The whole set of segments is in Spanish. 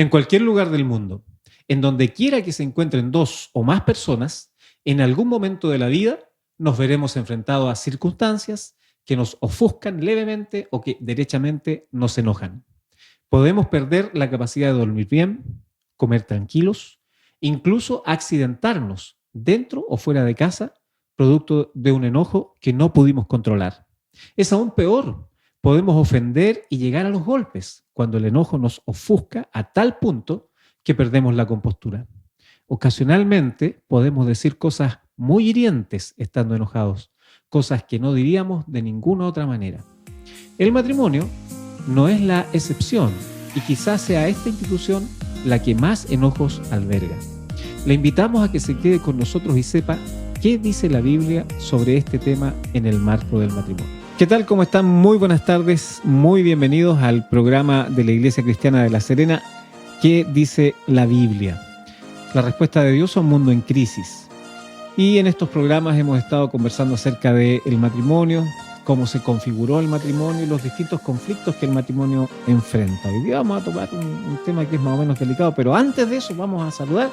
En cualquier lugar del mundo, en donde quiera que se encuentren dos o más personas, en algún momento de la vida nos veremos enfrentados a circunstancias que nos ofuscan levemente o que derechamente nos enojan. Podemos perder la capacidad de dormir bien, comer tranquilos, incluso accidentarnos dentro o fuera de casa, producto de un enojo que no pudimos controlar. Es aún peor, podemos ofender y llegar a los golpes cuando el enojo nos ofusca a tal punto que perdemos la compostura. Ocasionalmente podemos decir cosas muy hirientes estando enojados, cosas que no diríamos de ninguna otra manera. El matrimonio no es la excepción y quizás sea esta institución la que más enojos alberga. Le invitamos a que se quede con nosotros y sepa qué dice la Biblia sobre este tema en el marco del matrimonio. ¿Qué tal? ¿Cómo están? Muy buenas tardes, muy bienvenidos al programa de la Iglesia Cristiana de La Serena. ¿Qué dice la Biblia? La respuesta de Dios a un mundo en crisis. Y en estos programas hemos estado conversando acerca del matrimonio, cómo se configuró el matrimonio y los distintos conflictos que el matrimonio enfrenta. Hoy día vamos a tocar un tema que es más o menos delicado, pero antes de eso vamos a saludar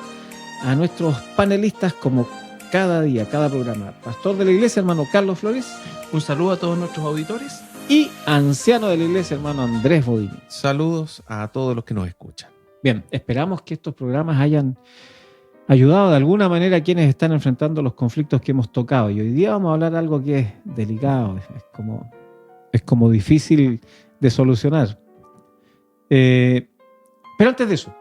a nuestros panelistas como cada día, cada programa. Pastor de la iglesia, hermano Carlos Flores. Un saludo a todos nuestros auditores. Y anciano de la iglesia, hermano Andrés Bodini. Saludos a todos los que nos escuchan. Bien, esperamos que estos programas hayan ayudado de alguna manera a quienes están enfrentando los conflictos que hemos tocado. Y hoy día vamos a hablar de algo que es delicado, es como difícil de solucionar. Pero antes de eso,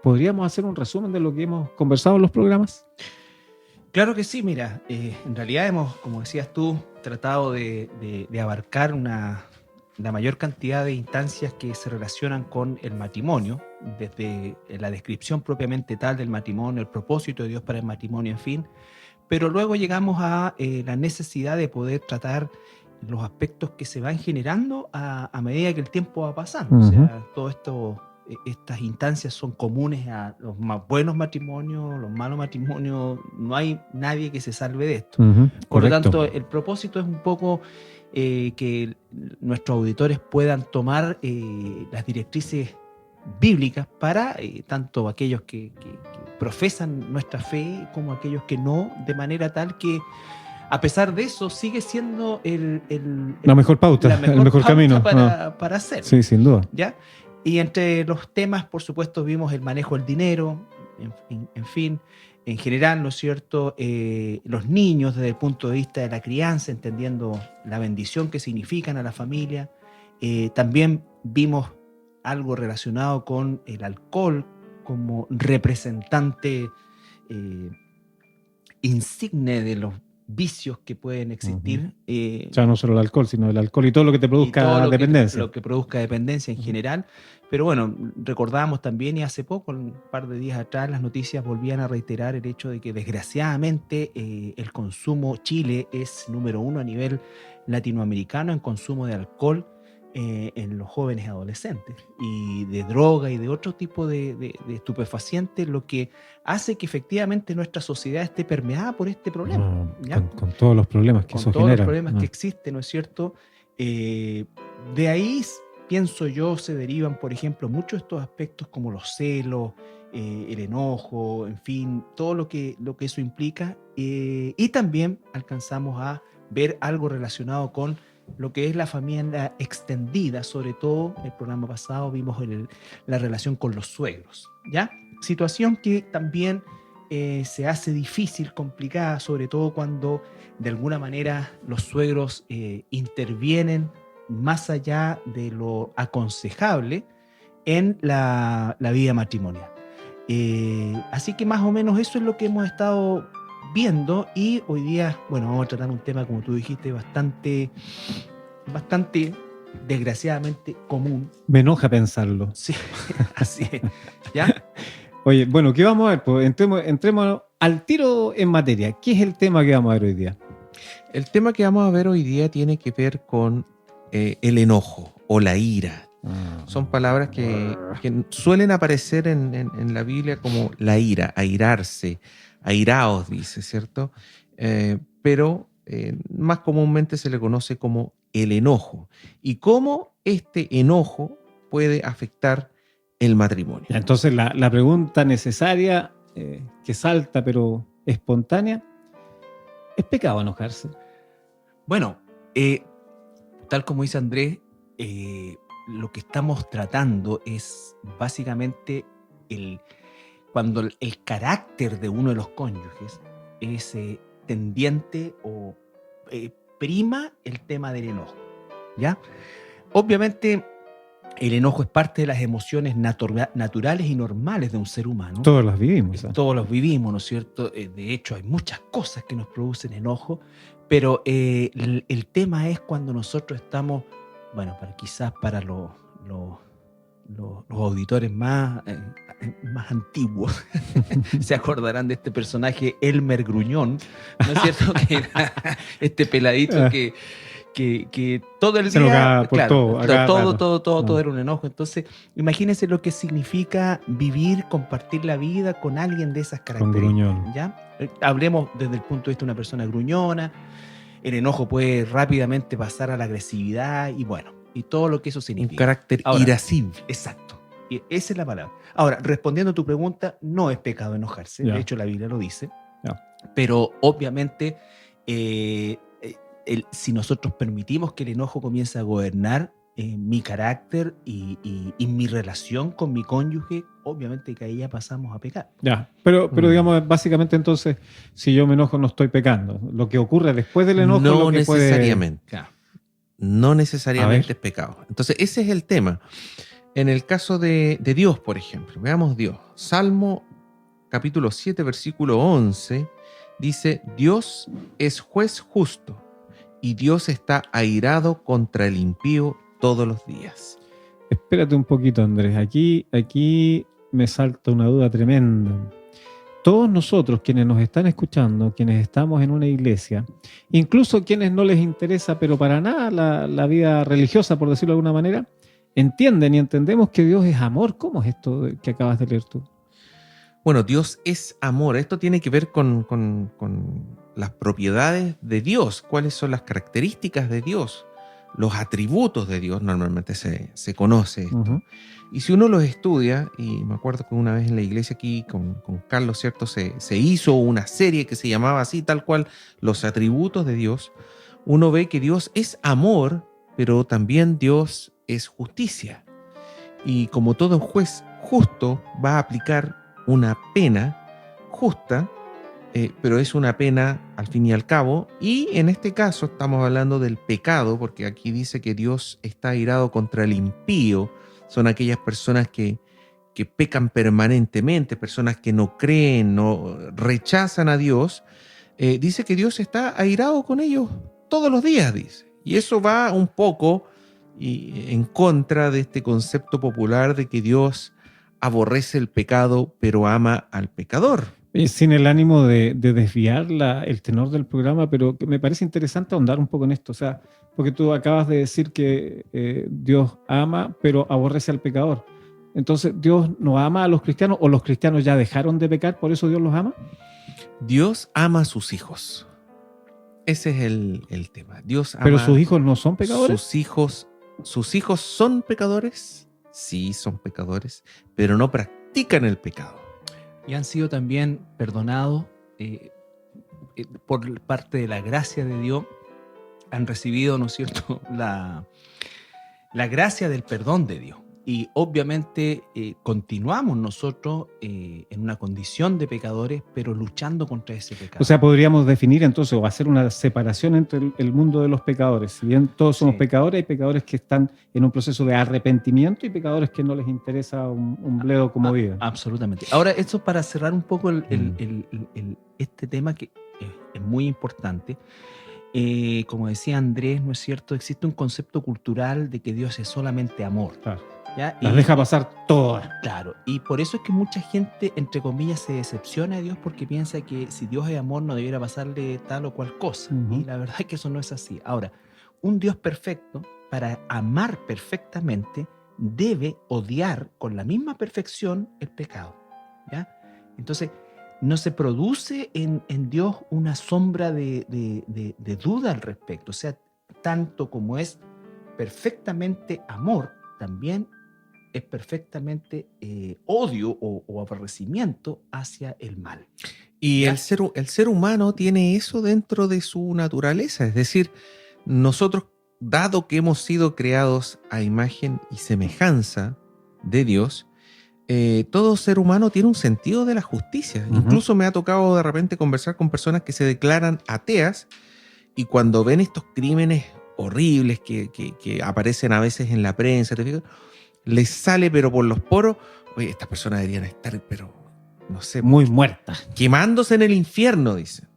¿podríamos hacer un resumen de lo que hemos conversado en los programas? Claro que sí, mira, en realidad hemos, como decías tú, tratado de abarcar la mayor cantidad de instancias que se relacionan con el matrimonio, desde la descripción propiamente tal del matrimonio, el propósito de Dios para el matrimonio, en fin, pero luego llegamos a la necesidad de poder tratar los aspectos que se van generando a medida que el tiempo va pasando. O sea, todo esto, estas instancias son comunes a los más buenos matrimonios, los malos matrimonios, no hay nadie que se salve de esto. Por lo tanto, el propósito es un poco que nuestros auditores puedan tomar las directrices bíblicas para tanto aquellos que profesan nuestra fe como aquellos que no, de manera tal que a pesar de eso sigue siendo la mejor pauta, el mejor camino para hacer. Sí, sin duda. ¿Ya? Y entre los temas, por supuesto, vimos el manejo del dinero, en fin, en general, ¿no es cierto? Los niños desde el punto de vista de la crianza, entendiendo la bendición que significan a la familia. También vimos algo relacionado con el alcohol como representante insigne de los vicios que pueden existir. Ya no solo el alcohol, sino el alcohol y todo lo que te produzca dependencia. Lo que produzca dependencia en general. Pero bueno, recordábamos también, y hace poco, un par de días atrás, las noticias volvían a reiterar el hecho de que desgraciadamente el consumo, Chile es número 1 a nivel latinoamericano en consumo de alcohol en los jóvenes adolescentes, y de droga y de otro tipo de estupefacientes, lo que hace que efectivamente nuestra sociedad esté permeada por este problema. Con todos los problemas que eso genera. Con todos los problemas que existen, ¿no es cierto? De ahí, pienso yo, se derivan, por ejemplo, muchos de estos aspectos como los celos, el enojo, en fin, todo lo que eso implica, y también alcanzamos a ver algo relacionado con lo que es la familia extendida. Sobre todo, el programa pasado vimos la relación con los suegros, ¿ya? Situación que también se hace difícil, complicada, sobre todo cuando de alguna manera los suegros intervienen más allá de lo aconsejable en la vida matrimonial. Así que más o menos eso es lo que hemos estado viendo, y hoy día, bueno, vamos a tratar un tema, como tú dijiste, bastante desgraciadamente común. Me enoja pensarlo. Sí, así es. ¿Ya? Oye, bueno, ¿qué vamos a ver? Pues entremos al tiro en materia. ¿Qué es el tema que vamos a ver hoy día? El tema que vamos a ver hoy día tiene que ver con el enojo o la ira. Son palabras que suelen aparecer en la Biblia como la ira, airarse, airaos, dice, ¿cierto? Pero más comúnmente se le conoce como el enojo. Y cómo este enojo puede afectar el matrimonio. Entonces la pregunta necesaria, que salta pero espontánea, ¿es pecado enojarse? Bueno, tal como dice Andrés, lo que estamos tratando es básicamente cuando el carácter de uno de los cónyuges es tendiente o prima el tema del enojo, ¿ya? Obviamente el enojo es parte de las emociones naturales y normales de un ser humano. Todos las vivimos. Todos los vivimos, ¿no es cierto? De hecho, hay muchas cosas que nos producen enojo, pero el tema es cuando nosotros estamos, bueno, quizás para los auditores más antiguos se acordarán de este personaje Elmer Gruñón, ¿no es cierto? Que era este peladito que todo el día, claro, todo era un enojo. Entonces, imagínense lo que significa vivir, compartir la vida con alguien de esas características, ¿ya? Hablemos desde el punto de vista de una persona gruñona. El enojo puede rápidamente pasar a la agresividad y bueno, y todo lo que eso significa. Un carácter irascible. Exacto. Y esa es la palabra. Ahora, respondiendo a tu pregunta, no es pecado enojarse. De hecho, la Biblia lo dice. Pero obviamente, si nosotros permitimos que el enojo comience a gobernar mi carácter y mi relación con mi cónyuge, obviamente que ahí ya pasamos a pecar. Pero digamos, básicamente entonces, si yo me enojo no estoy pecando. Lo que ocurre después del enojo no lo que necesariamente. Puede... No necesariamente es pecado. Entonces, ese es el tema. En el caso de Dios, por ejemplo, veamos Dios. Salmo capítulo 7, versículo 11, dice: Dios es juez justo y Dios está airado contra el impío todos los días. Espérate un poquito, Andrés. Aquí me salta una duda tremenda. Todos nosotros, quienes nos están escuchando, quienes estamos en una iglesia, incluso quienes no les interesa, pero para nada la vida religiosa, por decirlo de alguna manera, entienden y entendemos que Dios es amor. ¿Cómo es esto que acabas de leer tú? Bueno, Dios es amor. Esto tiene que ver con las propiedades de Dios. ¿Cuáles son las características de Dios? Los atributos de Dios normalmente se conoce esto. Uh-huh. Y si uno los estudia, y me acuerdo que una vez en la iglesia aquí con Carlos, ¿cierto? Se hizo una serie que se llamaba así, tal cual, Los atributos de Dios. Uno ve que Dios es amor, pero también Dios es justicia. Y como todo juez justo, va a aplicar una pena justa, pero es una pena al fin y al cabo. Y en este caso estamos hablando del pecado, porque aquí dice que Dios está airado contra el impío. Son aquellas personas que pecan permanentemente, personas que no creen, no rechazan a Dios. Dice que Dios está airado con ellos todos los días, dice. Y eso va un poco en contra de este concepto popular de que Dios aborrece el pecado, pero ama al pecador. Sin el ánimo de desviar el tenor del programa, pero me parece interesante ahondar un poco en esto. O sea, porque tú acabas de decir que Dios ama, pero aborrece al pecador. Entonces, ¿Dios no ama a los cristianos o los cristianos ya dejaron de pecar, por eso Dios los ama? Dios ama a sus hijos. Ese es el tema. Dios ama. ¿Pero sus hijos no son pecadores? Sus hijos son pecadores. Sí, son pecadores, pero no practican el pecado. Y han sido también perdonados por parte de la gracia de Dios. Han recibido, ¿no es cierto?, la gracia del perdón de Dios. Y obviamente continuamos nosotros en una condición de pecadores, pero luchando contra ese pecado. O sea, podríamos definir entonces o hacer una separación entre el mundo de los pecadores. Si bien todos somos pecadores, hay pecadores que están en un proceso de arrepentimiento y pecadores que no les interesa un bledo como vida. Absolutamente. Ahora, esto es para cerrar un poco este tema que es muy importante. Como decía Andrés, ¿no es cierto? Existe un concepto cultural de que Dios es solamente amor. Claro. ¿Ya? Las deja pasar todas. Claro, y por eso es que mucha gente, entre comillas, se decepciona de Dios porque piensa que si Dios es amor no debiera pasarle tal o cual cosa. Uh-huh. Y la verdad es que eso no es así. Ahora, un Dios perfecto, para amar perfectamente, debe odiar con la misma perfección el pecado. ¿Ya? Entonces, no se produce en Dios una sombra de duda al respecto. O sea, tanto como es perfectamente amor, también es perfectamente odio o aborrecimiento hacia el mal. Y ¿Ya? el ser humano tiene eso dentro de su naturaleza. Es decir, nosotros, dado que hemos sido creados a imagen y semejanza de Dios, todo ser humano tiene un sentido de la justicia. Ujú. Incluso me ha tocado de repente conversar con personas que se declaran ateas y cuando ven estos crímenes horribles que aparecen a veces en la prensa, ¿te fijas? Les sale pero por los poros, oye, estas personas deberían estar, pero no sé, Muy muerta. quemándose en el infierno, dicen.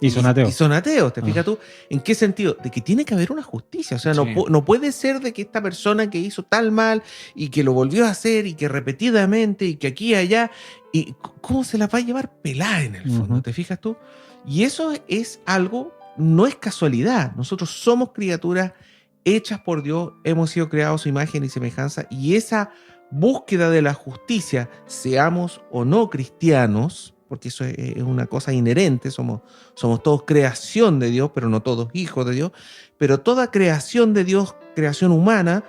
Y son ateos. Y son ateos, ¿te Ah. fijas tú? ¿En qué sentido? De que tiene que haber una justicia. O sea, Sí. no puede ser de que esta persona que hizo tal mal y que lo volvió a hacer y que repetidamente y que aquí y allá, y cómo se la va a llevar pelada en el fondo, Ujú. ¿te fijas tú? Y eso es algo, no es casualidad. Nosotros somos criaturas hechas por Dios, hemos sido creados a su imagen y semejanza, y esa búsqueda de la justicia, seamos o no cristianos, porque eso es una cosa inherente, somos todos creación de Dios, pero no todos hijos de Dios, pero toda creación de Dios, creación humana,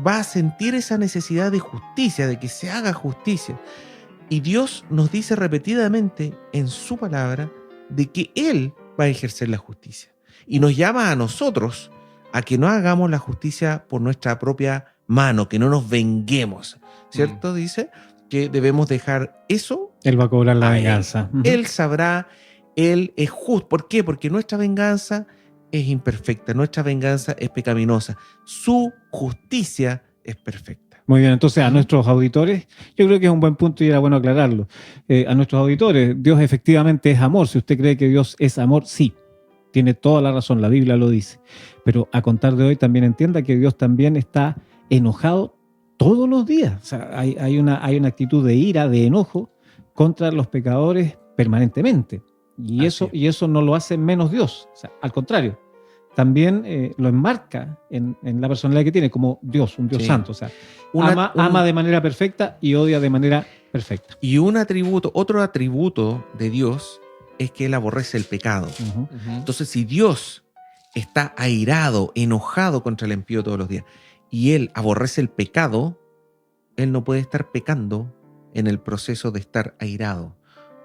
va a sentir esa necesidad de justicia, de que se haga justicia. Y Dios nos dice repetidamente en su palabra de que Él va a ejercer la justicia. Y nos llama a nosotros a que no hagamos la justicia por nuestra propia mano, que no nos venguemos, ¿cierto? Dice que debemos dejar eso. Él va a cobrar la a él. venganza. Ujú. Él sabrá, Él es justo. ¿Por qué? Porque nuestra venganza es imperfecta, nuestra venganza es pecaminosa. Su justicia es perfecta. Muy bien, entonces a nuestros auditores, yo creo que es un buen punto y era bueno aclararlo. A nuestros auditores, Dios efectivamente es amor. Si usted cree que Dios es amor, sí, tiene toda la razón, la Biblia lo dice. Pero a contar de hoy también entienda que Dios también está enojado todos los días. O sea, hay una actitud de ira, de enojo contra los pecadores permanentemente. Y Así eso no lo hace menos Dios. O sea, al contrario, también lo enmarca en la personalidad que tiene como Dios, un Dios Sí. santo. O sea, ama de manera perfecta y odia de manera perfecta. Y otro atributo de Dios es que Él aborrece el pecado. Ujú. Entonces, si Dios está airado, enojado contra el impío todos los días, y Él aborrece el pecado, Él no puede estar pecando en el proceso de estar airado.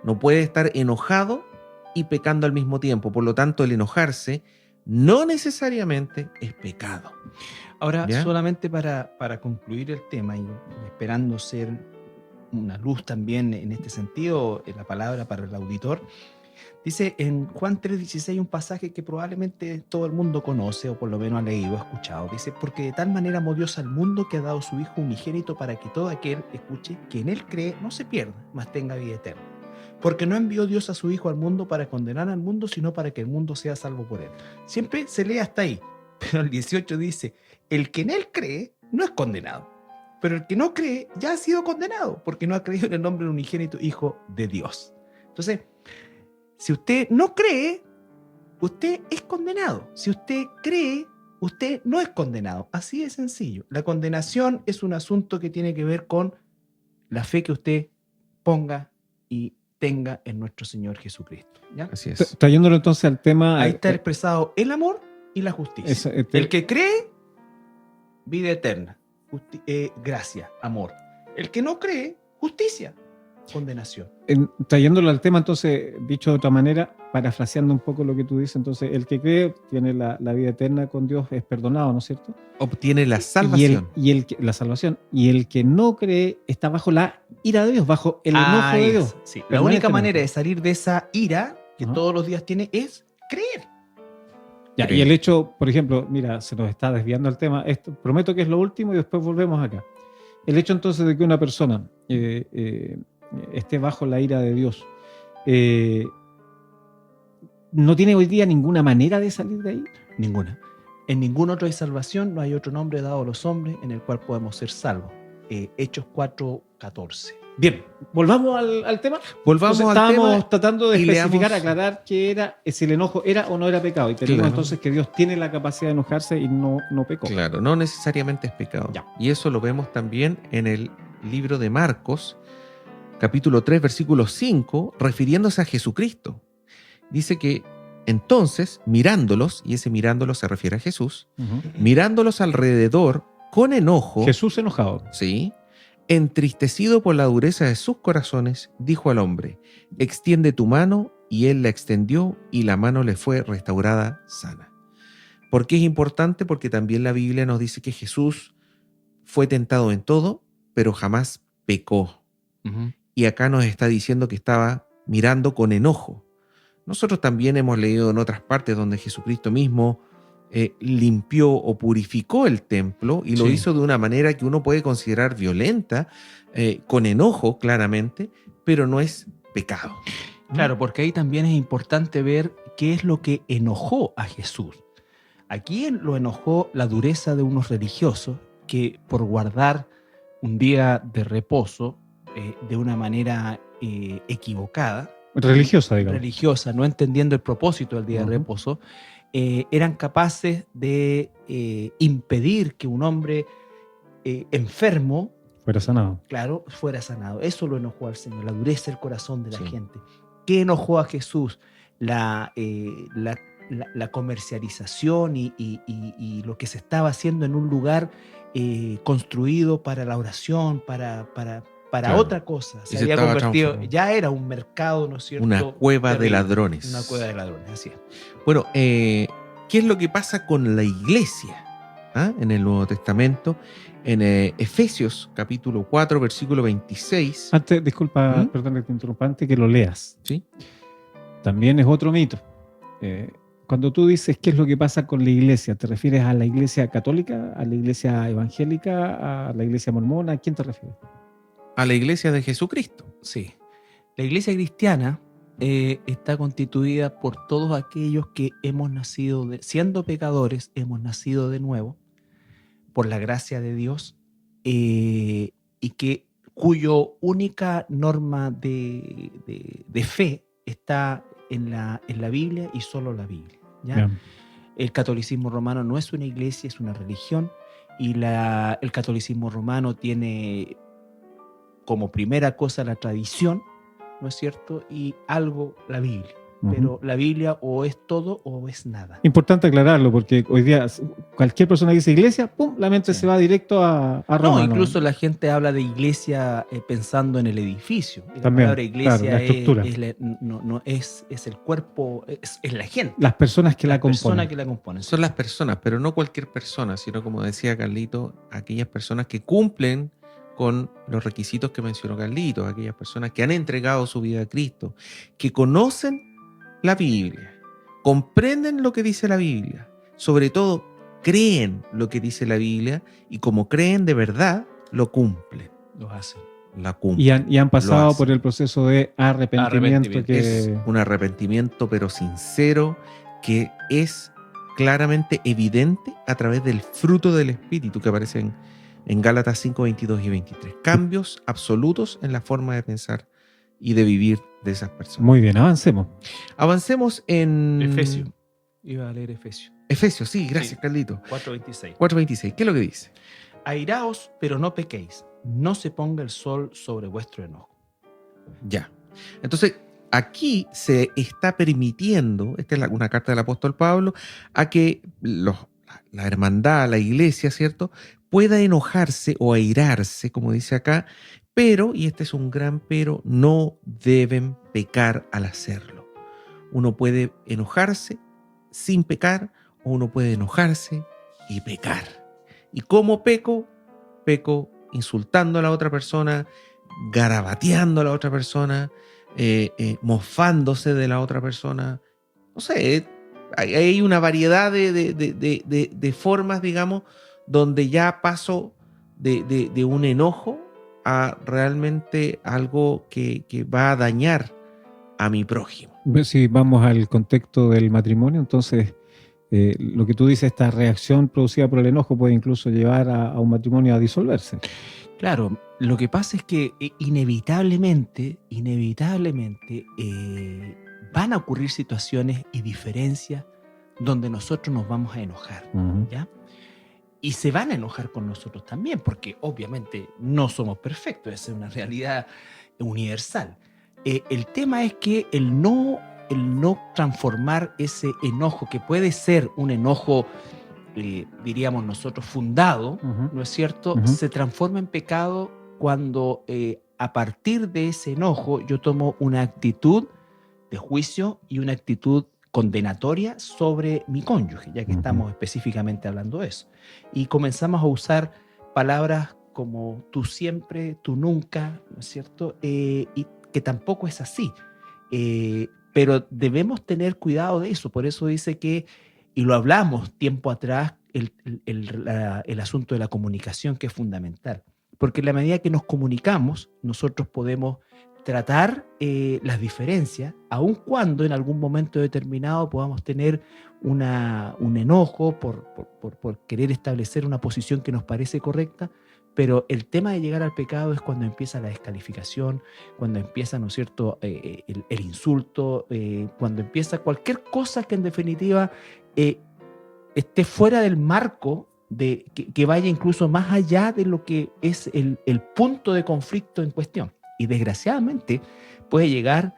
No puede estar enojado y pecando al mismo tiempo. Por lo tanto, el enojarse no necesariamente es pecado. Ahora, ¿Ya? solamente para concluir el tema y esperando ser una luz también en este sentido, en la palabra para el auditor, dice en Juan 3:16 un pasaje que probablemente todo el mundo conoce o por lo menos ha leído, ha escuchado. Dice, porque de tal manera amó Dios al mundo que ha dado su Hijo unigénito para que todo aquel, escuche, que en Él cree no se pierda, mas tenga vida eterna. Porque no envió Dios a su Hijo al mundo para condenar al mundo, sino para que el mundo sea salvo por Él. Siempre se lee hasta ahí, pero el 18 dice, el que en Él cree no es condenado, pero el que no cree ya ha sido condenado, porque no ha creído en el nombre del unigénito Hijo de Dios. Entonces, si usted no cree, usted es condenado. Si usted cree, usted no es condenado. Así de sencillo. La condenación es un asunto que tiene que ver con la fe que usted ponga y tenga en nuestro Señor Jesucristo. ¿Ya? Así es. Trayéndolo entonces al tema... Ahí está expresado el amor y la justicia. El que cree, vida eterna. Gracia, amor. El que no cree, justicia, condenación. Trayéndolo al tema, entonces, dicho de otra manera, parafraseando un poco lo que tú dices, entonces, el que cree tiene la vida eterna con Dios, es perdonado, ¿no es cierto? Obtiene la salvación. La salvación. Y el que no cree está bajo la ira de Dios, bajo el enojo de Dios. Sí. La única manera de salir de esa ira que Ajá. todos los días tiene es creer. Ya, y el hecho, por ejemplo, mira, se nos está desviando el tema, prometo que es lo último y después volvemos acá. El hecho entonces de que una persona esté bajo la ira de Dios, ¿no tiene hoy día ninguna manera de salir de ahí? Ninguna. En ningún otro hay salvación, no hay otro nombre dado a los hombres en el cual podemos ser salvos. Hechos 4:14. Bien, volvamos al tema. Volvamos Entonces, al estábamos tema. tratando de y especificar, leamos- aclarar qué era, si el enojo era o no era pecado. Y tenemos Claro. entonces que Dios tiene la capacidad de enojarse y no pecó. Claro, no necesariamente es pecado. Ya. Y eso lo vemos también en el libro de Marcos, capítulo 3, versículo 5, refiriéndose a Jesucristo. Dice que entonces, mirándolos, y ese mirándolos se refiere a Jesús, Ujú. mirándolos alrededor, con enojo, Jesús enojado. ¿sí? Entristecido por la dureza de sus corazones, dijo al hombre: extiende tu mano, y él la extendió, y la mano le fue restaurada sana. ¿Por qué es importante? Porque también la Biblia nos dice que Jesús fue tentado en todo, pero jamás pecó. Y acá nos está diciendo que estaba mirando con enojo. Nosotros también hemos leído en otras partes donde Jesucristo mismo limpió o purificó el templo, y lo Sí. hizo de una manera que uno puede considerar violenta, con enojo claramente, pero no es pecado. Claro, porque ahí también es importante ver qué es lo que enojó a Jesús. Aquí lo enojó la dureza de unos religiosos que, por guardar un día de reposo de una manera equivocada, Religiosa, digamos. religiosa, no entendiendo el propósito del día de Ujú. reposo, eran capaces de impedir que un hombre enfermo, Fuera sanado. claro, fuera sanado. Eso lo enojó al Señor, la dureza del corazón de la Sí. gente. ¿Qué enojó a Jesús? La comercialización y lo que se estaba haciendo en un lugar construido para la oración, para Claro. otra cosa. Y Se se había estaba convertido, transformando. ya era un mercado, ¿no es cierto? Una cueva de Terrible. ladrones. Una cueva de ladrones, así es. Bueno, ¿qué es lo que pasa con la iglesia? En el Nuevo Testamento, en Efesios capítulo 4, versículo 26. Antes, disculpa, ¿Mm? perdón que te interrumpa, antes que lo leas. ¿Sí? También es otro mito. Cuando tú dices qué es lo que pasa con la iglesia, ¿te refieres a la iglesia católica, a la iglesia evangélica, a la iglesia mormona? ¿A quién te refieres? A la iglesia de Jesucristo. Sí. La iglesia cristiana está constituida por todos aquellos que hemos nacido, siendo pecadores, hemos nacido de nuevo por la gracia de Dios, y cuyo única norma de fe está en la Biblia y solo la Biblia. ¿ya? Bien. El catolicismo romano no es una iglesia, es una religión, y el catolicismo romano tiene como primera cosa la tradición, ¿no es cierto? Y algo la Biblia. Ujú. Pero la Biblia o es todo o es nada. Importante aclararlo, porque hoy día cualquier persona que dice iglesia, ¡pum!, la mente Sí. se va directo a Roma. No, incluso la gente habla de iglesia pensando en el edificio. Y la También, palabra iglesia claro, la estructura. es el cuerpo, es la gente. Las personas que la persona componen. que la componen. Son las personas, pero no cualquier persona, sino, como decía Carlito, aquellas personas que cumplen con los requisitos que mencionó Carlito, aquellas personas que han entregado su vida a Cristo, que conocen la Biblia, comprenden lo que dice la Biblia, sobre todo creen lo que dice la Biblia, y como creen de verdad, lo cumplen, Lo hacen. la cumplen. Y han pasado hacen. por el proceso de arrepentimiento. Es un arrepentimiento pero sincero, que es claramente evidente a través del fruto del Espíritu que aparece en Gálatas 5, 22 y 23. Cambios absolutos en la forma de pensar y de vivir de esas personas. Muy bien, avancemos. Avancemos en Efesios. Iba a leer Efesios. Efesios, sí, gracias, Sí. Carlito. 4:26. 4:26, ¿qué es lo que dice? Airaos, pero no pequéis. No se ponga el sol sobre vuestro enojo. Ya. Entonces, aquí se está permitiendo, esta es una carta del apóstol Pablo, a que la hermandad, la iglesia, ¿cierto?, pueda enojarse o airarse, como dice acá, pero, y este es un gran pero, no deben pecar al hacerlo. Uno puede enojarse sin pecar, o uno puede enojarse y pecar. ¿Y cómo peco? Peco insultando a la otra persona, garabateando a la otra persona, mofándose de la otra persona. No sé, hay una variedad de formas, digamos, donde ya paso de un enojo a realmente algo que va a dañar a mi prójimo. Si vamos al contexto del matrimonio, entonces lo que tú dices, esta reacción producida por el enojo puede incluso llevar a un matrimonio a disolverse. Claro, lo que pasa es que inevitablemente van a ocurrir situaciones y diferencias donde nosotros nos vamos a enojar, Ujú. ¿ya? Y se van a enojar con nosotros también, porque obviamente no somos perfectos, esa es una realidad universal. El tema es que el no transformar ese enojo, que puede ser un enojo diríamos nosotros, fundado, ¿no es cierto?, se transforma en pecado cuando a partir de ese enojo yo tomo una actitud de juicio y una actitud condenatoria sobre mi cónyuge, ya que estamos específicamente hablando de eso. Y comenzamos a usar palabras como tú siempre, tú nunca, ¿no es cierto? Y que tampoco es así. Pero debemos tener cuidado de eso. Por eso dice que, y lo hablamos tiempo atrás, el asunto de la comunicación, que es fundamental. Porque en la medida que nos comunicamos, nosotros podemos tratar las diferencias, aun cuando en algún momento determinado podamos tener un enojo por querer establecer una posición que nos parece correcta, pero el tema de llegar al pecado es cuando empieza la descalificación, cuando empieza, ¿no es cierto?, el insulto, cuando empieza cualquier cosa que en definitiva esté fuera del marco, que vaya incluso más allá de lo que es el punto de conflicto en cuestión. Y desgraciadamente puede llegar,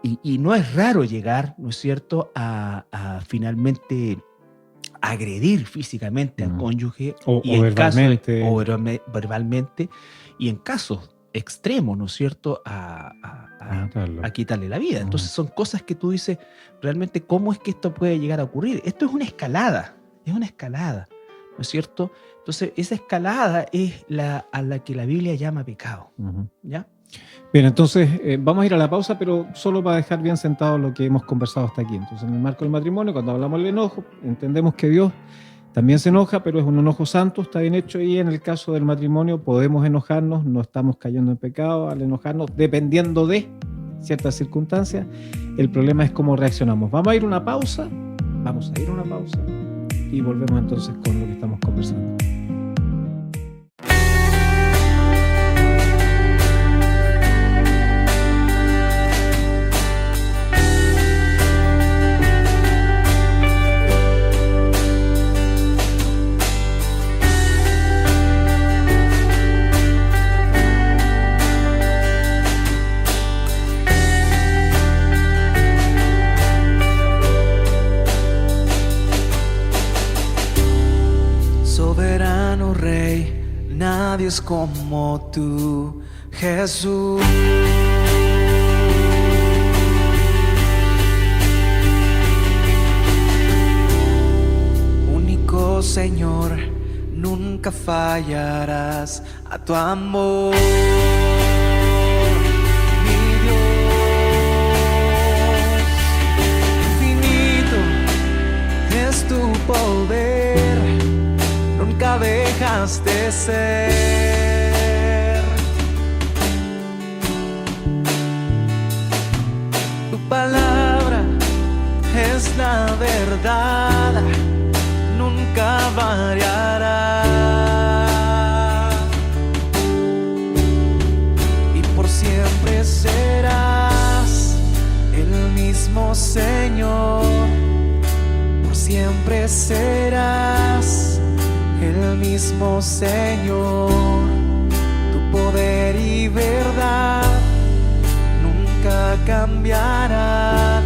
y no es raro llegar, ¿no es cierto?, a finalmente agredir físicamente al cónyuge o verbalmente, y en casos extremos, ¿no es cierto?, a quitarle la vida. Entonces son cosas que tú dices, realmente, ¿cómo es que esto puede llegar a ocurrir? Esto es una escalada, ¿no es cierto? Entonces esa escalada es a la que la Biblia llama pecado, ¿ya? Bien, entonces vamos a ir a la pausa, pero solo para dejar bien sentado lo que hemos conversado hasta aquí. Entonces, en el marco del matrimonio, cuando hablamos del enojo, entendemos que Dios también se enoja, pero es un enojo santo, está bien hecho, y en el caso del matrimonio podemos enojarnos, no estamos cayendo en pecado al enojarnos, dependiendo de ciertas circunstancias. El problema es cómo reaccionamos. Vamos a ir a una pausa y volvemos entonces con lo que estamos conversando. Nadie es como tú, Jesús. Único Señor, nunca fallarás a tu amor. Mi Dios, infinito es tu poder, nunca dejas de ser. Tu palabra es la verdad, nunca variará. Y por siempre serás el mismo Señor. Por siempre serás el mismo Señor. Tu poder y verdad nunca cambiarán,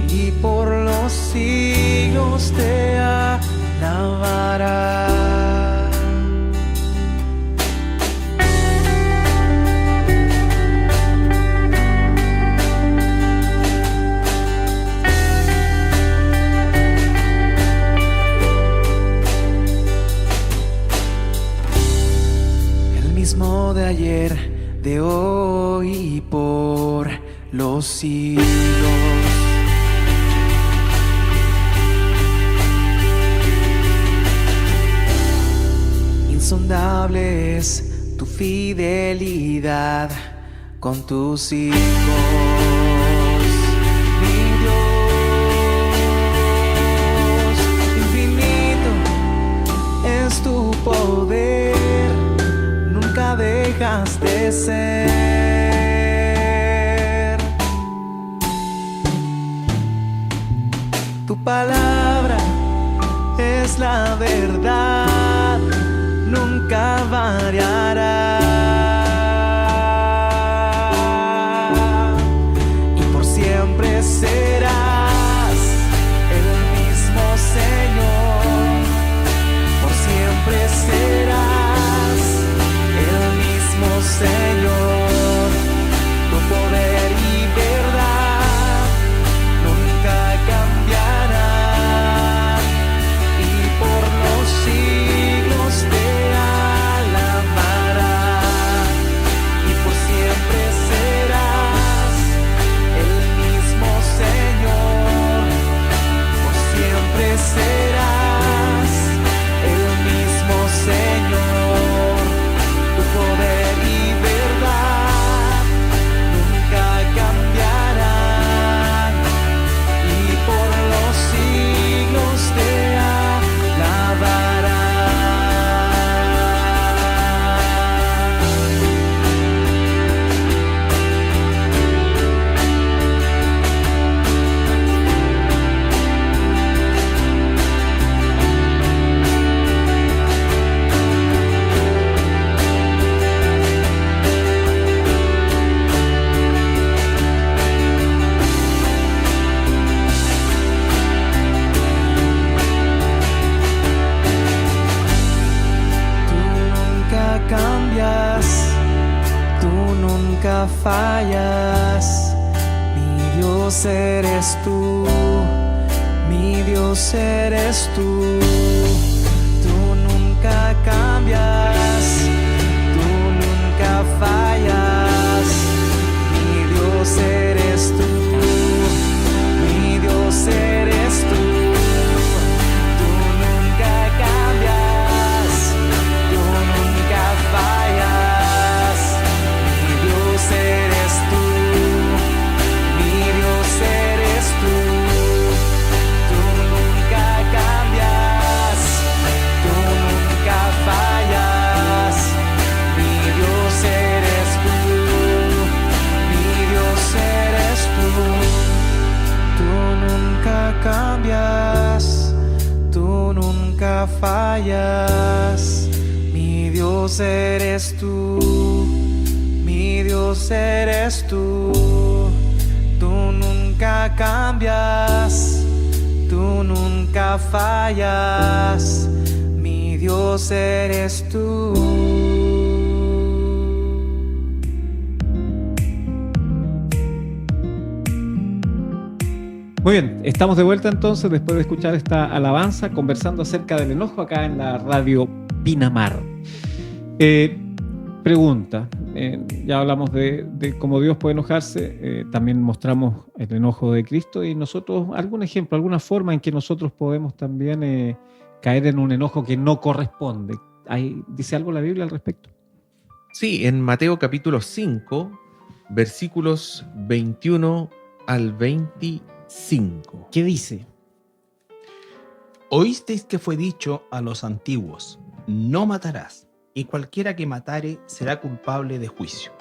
y por los siglos te alabarán. Mismo de ayer, de hoy y por los siglos. Insondable es tu fidelidad con tus hijos. Mi Dios, infinito es tu poder, nunca dejas de ser. Tu palabra es la verdad, nunca variará. Y por siempre serás el mismo Señor. nunca fallas. Mi Dios eres tú, mi Dios eres tú. Tú nunca cambias, tú nunca fallas. Mi Dios eres tú, mi Dios eres tú. Tú nunca cambias, tú nunca fallas. Mi Dios eres tú, mi Dios eres tú. Tú nunca cambias, tú nunca fallas. Mi Dios eres tú, mi Dios eres tú. Tú nunca cambias, tú nunca fallas. Mi Dios eres tú, mi Dios eres tú. Tú nunca cambias, tú nunca fallas. Mi Dios eres tú. Muy bien, estamos de vuelta entonces después de escuchar esta alabanza, conversando acerca del enojo acá en la radio Pinamar. Pregunta, ya hablamos de cómo Dios puede enojarse, también mostramos el enojo de Cristo y nosotros, algún ejemplo, alguna forma en que nosotros podemos también caer en un enojo que no corresponde. ¿Dice algo la Biblia al respecto? Sí, en Mateo capítulo 5, versículos 21 al 25. ¿Qué dice? Oísteis que fue dicho a los antiguos: no matarás, y cualquiera que matare será culpable de juicio.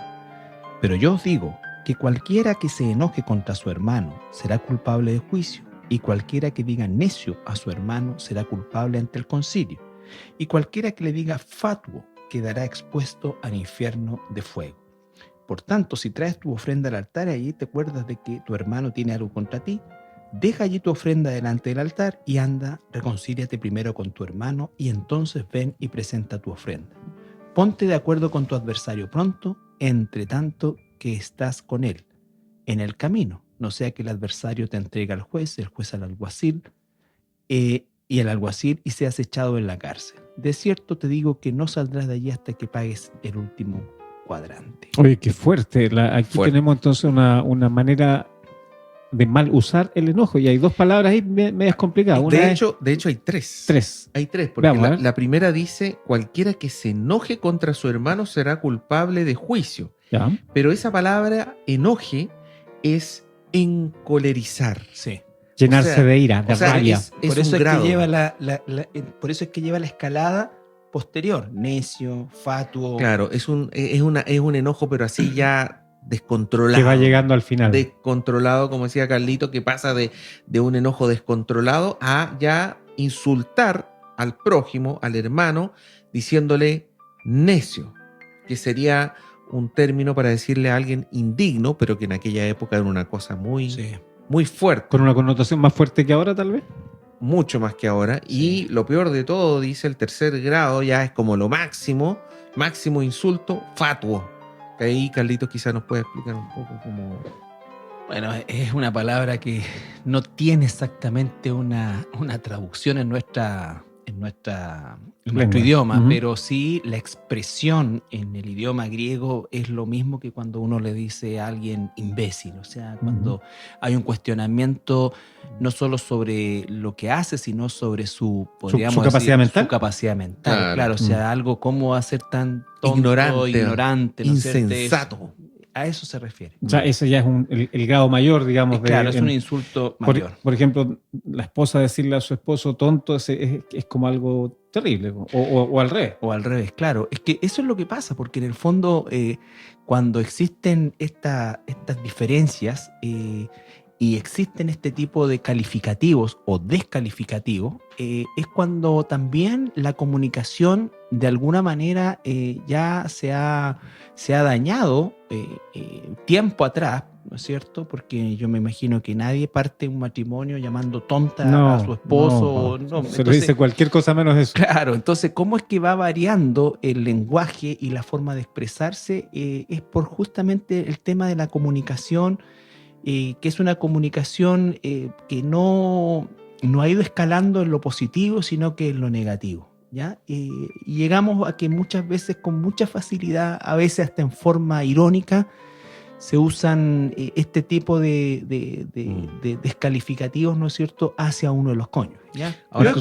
Pero yo os digo que cualquiera que se enoje contra su hermano será culpable de juicio, y cualquiera que diga necio a su hermano será culpable ante el concilio, y cualquiera que le diga fatuo quedará expuesto al infierno de fuego. Por tanto, si traes tu ofrenda al altar y allí te acuerdas de que tu hermano tiene algo contra ti, deja allí tu ofrenda delante del altar y anda, reconcíliate primero con tu hermano y entonces ven y presenta tu ofrenda. Ponte de acuerdo con tu adversario pronto, entre tanto que estás con él en el camino, no sea que el adversario te entregue al juez, el juez al alguacil y el alguacil y seas echado en la cárcel. De cierto te digo que no saldrás de allí hasta que pagues el último cuadrante. Oye, qué fuerte. Aquí Fuerte. tenemos entonces una manera de mal usar el enojo y hay dos palabras ahí medias complicadas. Una De es hecho, hay tres. tres. Hay tres, porque Veamos, a ver. la primera dice: cualquiera que se enoje contra su hermano será culpable de juicio. Ya. Pero esa palabra enoje es encolerizar. Sí. Llenarse O sea, de ira, de O sea, rabia. es Por un eso es grado. que lleva por eso es que lleva la escalada posterior, necio, fatuo. Claro, es un enojo, pero así ya descontrolado. Que va llegando al final. Descontrolado, como decía Carlito, que pasa de un enojo descontrolado a ya insultar al prójimo, al hermano, diciéndole necio, que sería un término para decirle a alguien indigno, pero que en aquella época era una cosa muy, Sí. muy fuerte, Con una connotación más fuerte que ahora, tal vez. mucho más que ahora. Sí. Y lo peor de todo, dice el tercer grado, ya es como lo máximo insulto, fatuo. Que ahí Carlitos quizás nos puede explicar un poco cómo... Bueno, es una palabra que no tiene exactamente una traducción en nuestro Lengua. idioma, Ujú. pero sí la expresión en el idioma griego es lo mismo que cuando uno le dice a alguien imbécil, o sea, cuando hay un cuestionamiento no solo sobre lo que hace, sino sobre su, podríamos su capacidad decir, mental. su capacidad mental. Claro. Claro, o sea, algo cómo va a ser tan tonto, Ignorante, ¿no es cierto? insensato. A eso se refiere. O sea, ese ya es el grado mayor, digamos. Claro, es un en- insulto mayor. por ejemplo, la esposa decirle a su esposo tonto es como algo terrible. O al revés. O al revés, claro. Es que eso es lo que pasa, porque en el fondo, cuando existen estas diferencias, y existen este tipo de calificativos o descalificativos, es cuando también la comunicación de alguna manera ya se ha dañado tiempo atrás, ¿no es cierto? Porque yo me imagino que nadie parte un matrimonio llamando tonta a su esposo. No. Se le dice cualquier cosa menos eso. Claro, entonces, ¿cómo es que va variando el lenguaje y la forma de expresarse? Es por justamente el tema de la comunicación, que es una comunicación que no ha ido escalando en lo positivo, sino que en lo negativo, ¿ya? Y llegamos a que muchas veces, con mucha facilidad, a veces hasta en forma irónica, se usan este tipo de descalificativos, ¿no es cierto?, hacia uno de los cónyuges, ¿ya? Ahora, Yo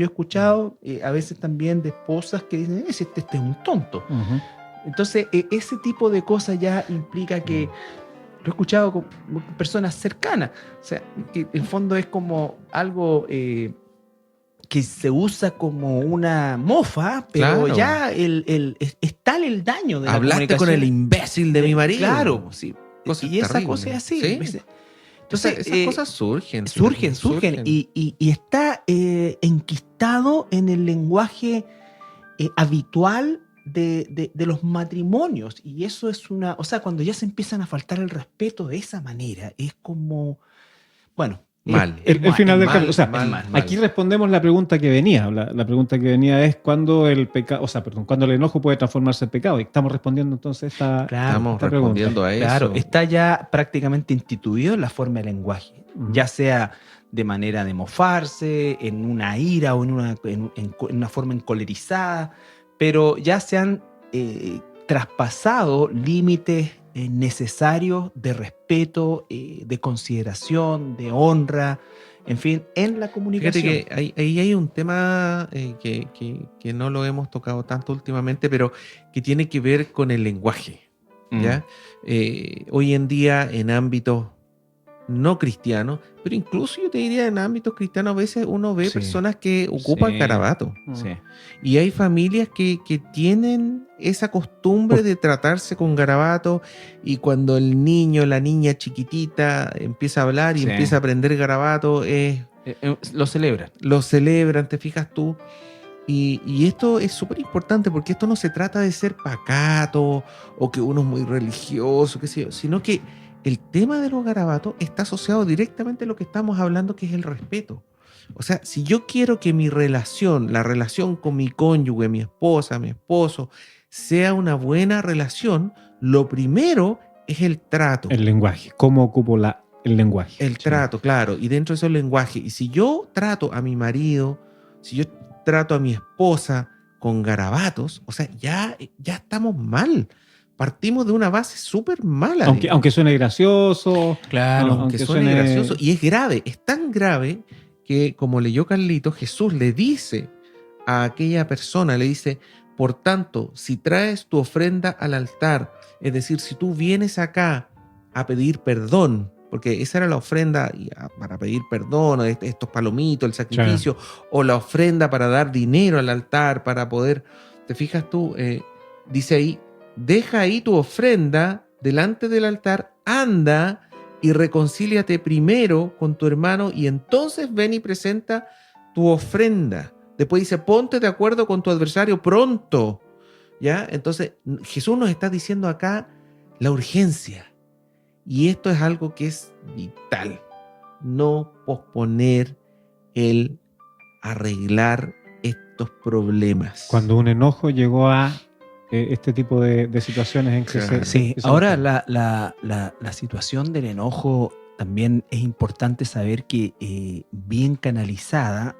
he escuchado a veces también de esposas que dicen, este es un tonto. Uh-huh. Entonces, ese tipo de cosas ya implica que, lo he escuchado con personas cercanas, o sea, que en el fondo es como algo que se usa como una mofa, pero Claro. ya es tal el daño de la hablaste comunicación. con el imbécil de mi marido. Claro, sí. Cosas Y esa terribles. cosa es así. Sí. ¿Ves? Entonces, Esas cosas surgen. surgen. Y está enquistado en el lenguaje habitual de los matrimonios. Y eso es o sea, cuando ya se empiezan a faltar el respeto de esa manera, es como, bueno, Mal. El final del mal, capítulo. O sea, mal, mal. aquí respondemos la pregunta que venía. La pregunta que venía es cuándo el pecado, cuándo el enojo puede transformarse en pecado. Y estamos respondiendo entonces Claro, Estamos esta respondiendo a eso. claro, está ya prácticamente instituido en la forma de lenguaje, ya sea de manera de mofarse, en una ira o en una forma encolerizada, pero ya se han traspasado límites necesarios de respeto, de consideración, de honra, en fin, en la comunicación. Fíjate que ahí hay un tema que no lo hemos tocado tanto últimamente, pero que tiene que ver con el lenguaje. ¿Ya? Hoy en día, en ámbitos no cristianos, pero incluso yo te diría en ámbitos cristianos, a veces uno ve Sí. personas que ocupan Sí. garabato. Sí. Y hay familias que tienen esa costumbre de tratarse con garabato, y cuando el niño, la niña chiquitita empieza a hablar y Sí. empieza a aprender garabato, Lo celebran. lo celebran, te fijas tú. Y esto es súper importante, porque esto no se trata de ser pacato o que uno es muy religioso, qué sé yo, sino que el tema de los garabatos está asociado directamente a lo que estamos hablando, que es el respeto. O sea, si yo quiero que mi relación, la relación con mi cónyuge, mi esposa, mi esposo, sea una buena relación, lo primero es el trato. El lenguaje. ¿Cómo ocupo el lenguaje? El trato, claro. Y dentro de eso el lenguaje. Y si yo trato a mi marido, si yo trato a mi esposa con garabatos, o sea, ya estamos mal. Partimos de una base súper mala. Aunque suene gracioso. Claro. Aunque suene gracioso. Y es grave. Es tan grave que, como leyó Carlito, Jesús le dice a aquella persona, le dice, por tanto, si traes tu ofrenda al altar, es decir, si tú vienes acá a pedir perdón, porque esa era la ofrenda para pedir perdón, estos palomitos, el sacrificio, o la ofrenda para dar dinero al altar, para poder, te fijas tú, dice ahí, deja ahí tu ofrenda delante del altar, anda y reconcíliate primero con tu hermano, y entonces ven y presenta tu ofrenda. Después dice, ponte de acuerdo con tu adversario pronto, ¿ya? Entonces Jesús nos está diciendo acá la urgencia. Y esto es algo que es vital. No posponer el arreglar estos problemas. Cuando un enojo llegó a este tipo de situaciones en que Claro. Sí, se ahora enoja. la situación del enojo también es importante saber que bien canalizada,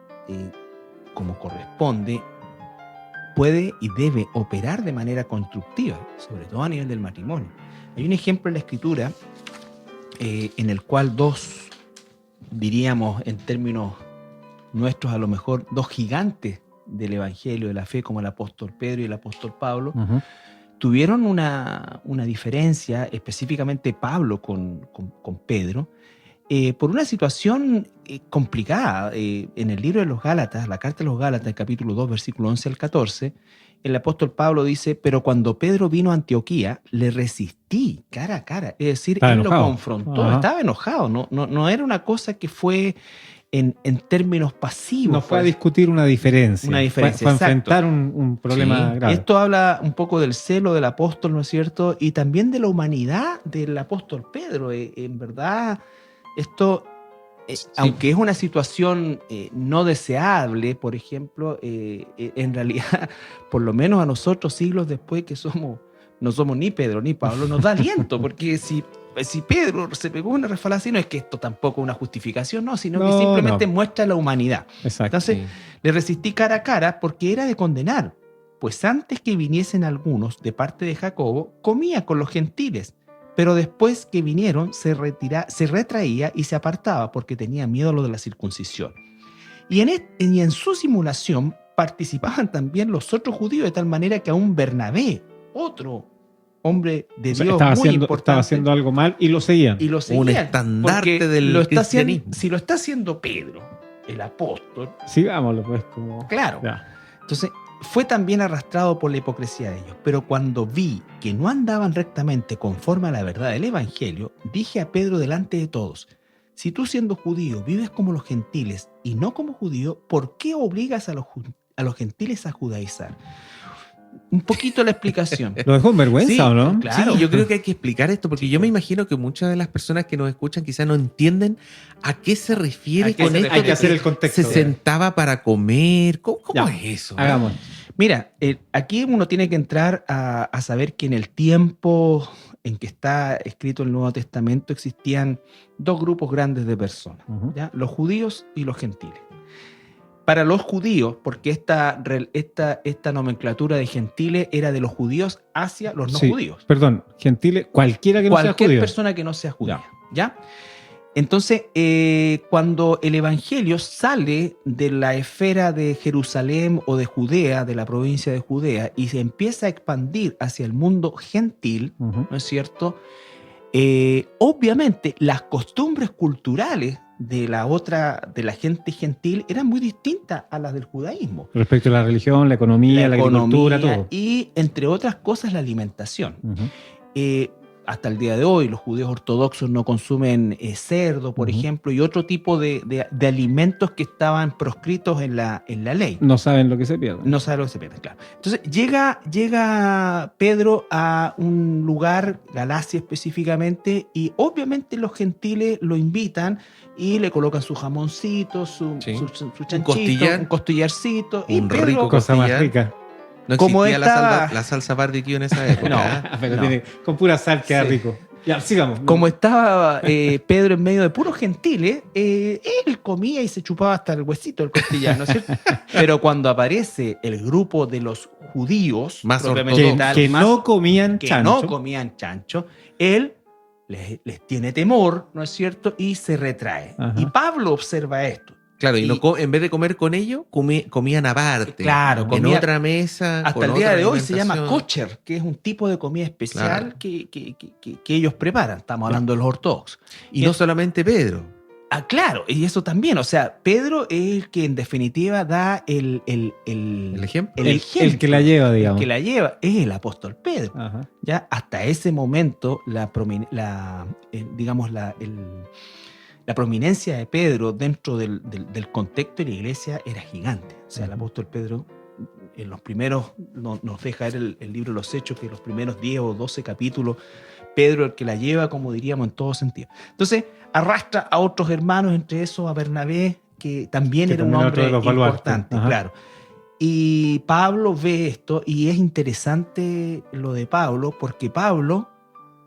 como corresponde, puede y debe operar de manera constructiva, sobre todo a nivel del matrimonio. Hay un ejemplo en la Escritura en el cual diríamos en términos nuestros, a lo mejor dos gigantes del Evangelio de la fe, como el apóstol Pedro y el apóstol Pablo, tuvieron una diferencia, específicamente Pablo con Pedro, por una situación complicada. En el libro de los Gálatas, la carta de los Gálatas, capítulo 2, versículo 11 al 14, el apóstol Pablo dice, pero cuando Pedro vino a Antioquía, le resistí cara a cara. Es decir, Estaba él enojado. lo confrontó, Ajá. estaba enojado. No era una cosa que fue en términos pasivos. No fue a pues. discutir una diferencia. Una diferencia, Fue a exacto. enfrentar un problema Sí. grave. Esto habla un poco del celo del apóstol, ¿no es cierto? Y también de la humanidad del apóstol Pedro. En verdad, esto, aunque es una situación no deseable, por ejemplo, en realidad, por lo menos a nosotros siglos después que no somos ni Pedro ni Pablo, nos da aliento, porque si Pedro se pegó una resbalada así, no es que esto tampoco es una justificación, no, sino que No, simplemente no. muestra la humanidad. Exacto. Entonces, Sí. le resistí cara a cara porque era de condenar, pues antes que viniesen algunos de parte de Jacobo, comía con los gentiles, pero después que vinieron se retraía y se apartaba porque tenía miedo a lo de la circuncisión. Y en su simulación participaban también los otros judíos, de tal manera que aún Bernabé, otro hombre de O sea, Dios estaba muy haciendo importante, algo mal y lo seguían. y lo Un seguían, estandarte porque del lo está haciendo, cristianismo. si lo está haciendo Pedro, el apóstol, Sigámoslo, pues, como. claro. Ya. Entonces, fue también arrastrado por la hipocresía de ellos. Pero cuando vi que no andaban rectamente conforme a la verdad del Evangelio, dije a Pedro delante de todos, si tú siendo judío vives como los gentiles y no como judío, ¿por qué obligas a los gentiles a judaizar? Un poquito la explicación. ¿Lo dejó en vergüenza Sí, o no? claro. Sí, yo creo que hay que explicar esto porque yo me imagino que muchas de las personas que nos escuchan quizás no entienden a qué se refiere ¿A qué con se esto. refiere? Hay de que hacer que el contexto. se sentaba para comer. ¿Cómo Ya, es eso? Hagamos. Mira, aquí uno tiene que entrar a saber que en el tiempo en que está escrito el Nuevo Testamento existían dos grupos grandes de personas, Ujú. ¿ya? Los judíos y los gentiles. Para los judíos, porque esta nomenclatura de gentiles era de los judíos hacia los no Sí, judíos. Perdón, gentiles, cualquiera que no sea Cualquier judío. persona que no sea judía, ¿ya? Entonces, cuando el evangelio sale de la esfera de Jerusalén o de Judea, de la provincia de Judea, y se empieza a expandir hacia el mundo gentil, Ujú. ¿no es cierto? Obviamente, las costumbres culturales de la gente gentil eran muy distintas a las del judaísmo. Respecto a la religión, la economía, la agricultura, todo. Y, entre otras cosas, la alimentación. Ujú. Hasta el día de hoy los judíos ortodoxos no consumen cerdo, por Ujú. ejemplo, y otro tipo de alimentos que estaban proscritos en la ley. No saben lo que se pierde. No sabe lo que se pierde, claro. Entonces llega Pedro a un lugar, Galacia específicamente, y obviamente los gentiles lo invitan y le colocan su jamoncito, su Sí. chanchito, costillar. un costillarcito. Y Un Pedro, rico Cosa más costillar. rica. No Como existía esta- la salsa barbecue en esa época. No. ¿eh? Pero No. tiene, con pura sal queda Sí. rico. Ya, sigamos. como estaba Pedro en medio de puros gentiles, él comía y se chupaba hasta el huesito del costillar, ¿no es cierto? Pero cuando aparece el grupo de los judíos, Más propiamente ortodoxos. tal, que más- no comían que chancho. no comían chancho, él les tiene temor, ¿no es cierto? Y se retrae. Ajá. Y Pablo observa esto. Claro, y Y- no en vez de comer con ellos, comían aparte. Claro, en comía- otra mesa. Hasta con el día otra de hoy se llama alimentación. kosher, que es un tipo de comida especial Claro. que ellos preparan. Estamos hablando de los ortodoxos. Y no solamente Pedro. Claro, y eso también. O sea, Pedro es el que en definitiva da el ejemplo. El ejemplo. que la lleva, El digamos. que la lleva es el apóstol Pedro. Ajá. Ya hasta ese momento, la prominencia de Pedro dentro del contexto de la iglesia era gigante. O sea, el Ujú. apóstol Pedro, en los primeros, nos deja ver el libro de los Hechos, que los primeros 10 o 12 capítulos, Pedro el que la lleva, como diríamos, en todo sentido. Entonces, arrastra a otros hermanos, entre esos a Bernabé, que también Que era un también otro hombre de los baluartes. importante, Ajá. claro. Y Pablo ve esto, y es interesante lo de Pablo, porque Pablo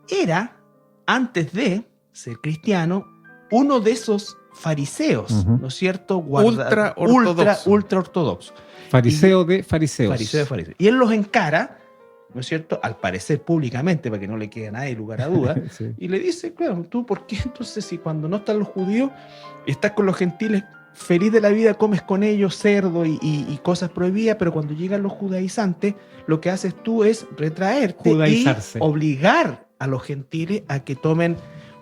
era, antes de ser cristiano, uno de esos fariseos, Ujú. ¿no es cierto? Ultra ortodoxo. Ultra ortodoxo. Fariseo de fariseos. Fariseo de fariseos. Y él los encara, ¿no es cierto? Al parecer públicamente, para que no le quede a nadie lugar a duda. Sí. Y le dice, claro, ¿tú por qué entonces si cuando no están los judíos, estás con los gentiles, feliz de la vida, comes con ellos cerdo y cosas prohibidas, pero cuando llegan los judaizantes, lo que haces tú es retraerte y Judaizarse. obligar a los gentiles a que tomen